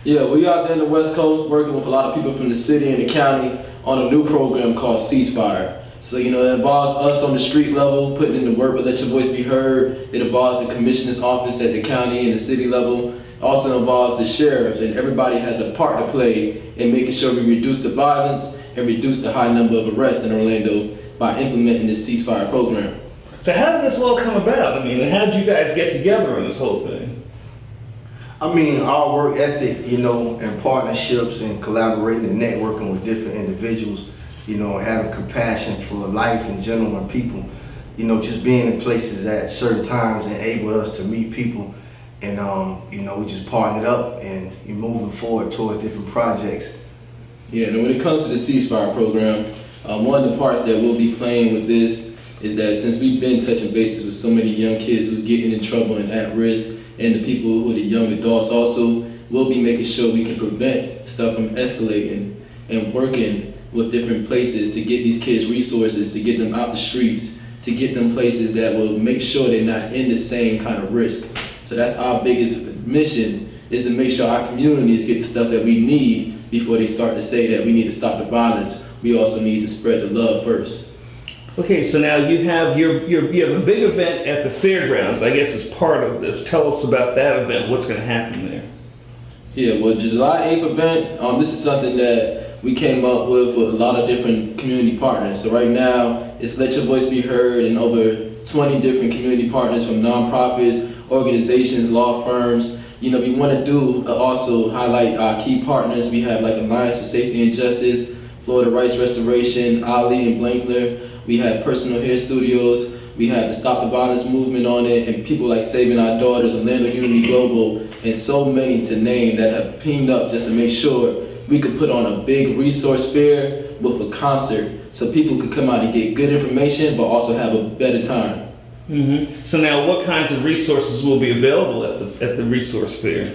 Yeah, we out there in the West Coast working with a lot of people from the city and the county on a new program called Ceasefire. So, it involves us on the street level, putting in the work, but let your voice be heard. It involves the commissioner's office at the county and the city level. It also involves the sheriffs, and everybody has a part to play in making sure we reduce the violence and reduce the high number of arrests in Orlando by implementing this ceasefire program. So how did this all come about? How did you guys get together on this whole thing? Our work ethic, and partnerships and collaborating and networking with different individuals, having compassion for life in general and people, just being in places at certain times enabled us to meet people, and we just partnered up and you're moving forward towards different projects. Yeah, and when it comes to the ceasefire program, one of the parts that we'll be playing with this is that since we've been touching bases with so many young kids who's getting in trouble and at risk, and the people who are the young adults also, we'll be making sure we can prevent stuff from escalating and working with different places to get these kids resources, to get them out the streets, to get them places that will make sure they're not in the same kind of risk. So that's our biggest mission, is to make sure our communities get the stuff that we need before they start to say that we need to stop the violence. We also need to spread the love first. Okay, so now you have you have a big event at the fairgrounds, I guess, as part of this. Tell us about that event. What's going to happen there? Yeah, well, July 8th event, this is something that we came up with a lot of different community partners. So right now, it's Let Your Voice Be Heard, and over 20 different community partners from nonprofits, organizations, law firms. We want to do also highlight our key partners. We have like Alliance for Safety and Justice, Florida Rights Restoration, Ali and Blankler. We have Personal Hair Studios. We have the Stop the Violence movement on it, and people like Saving Our Daughters, Orlando Unity Global, and so many to name that have teamed up just to make sure we could put on a big resource fair with a concert so people could come out and get good information but also have a better time. Mm-hmm. So now what kinds of resources will be available at the resource fair?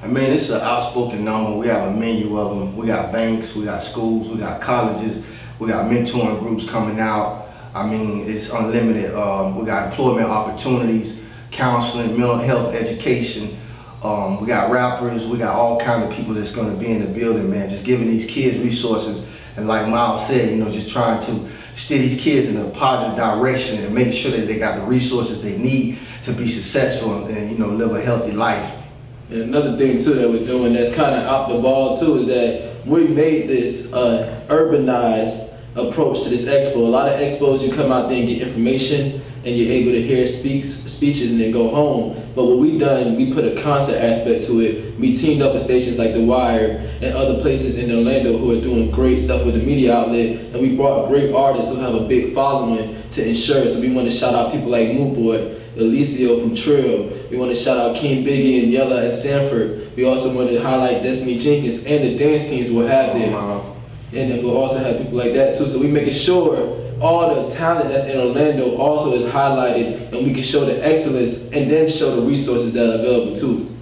It's an outspoken number. We have a menu of them. We got banks, we got schools, we got colleges, we got mentoring groups coming out. It's unlimited. We got employment opportunities, counseling, mental health, education. We got rappers. We got all kinds of people that's going to be in the building, man. Just giving these kids resources, and like Miles said, just trying to steer these kids in a positive direction and make sure that they got the resources they need to be successful and live a healthy life. And another thing too that we're doing that's kind of out the ball too is that we made this urbanized approach to this expo. A lot of expos, you come out there and get information and you're able to hear speeches and then go home. But what we've done, we put a concert aspect to it. We teamed up with stations like The Wire and other places in Orlando who are doing great stuff with the media outlet, and we brought great artists who have a big following to ensure. So we want to shout out people like Moo Boy, Alicio from Trill. We want to shout out King Biggie and Yella and Sanford. We also want to highlight Destiny Jenkins and the dance teams we'll have there. And then we'll also have people like that too. So we're making sure all the talent that's in Orlando also is highlighted, and we can show the excellence and then show the resources that are available too.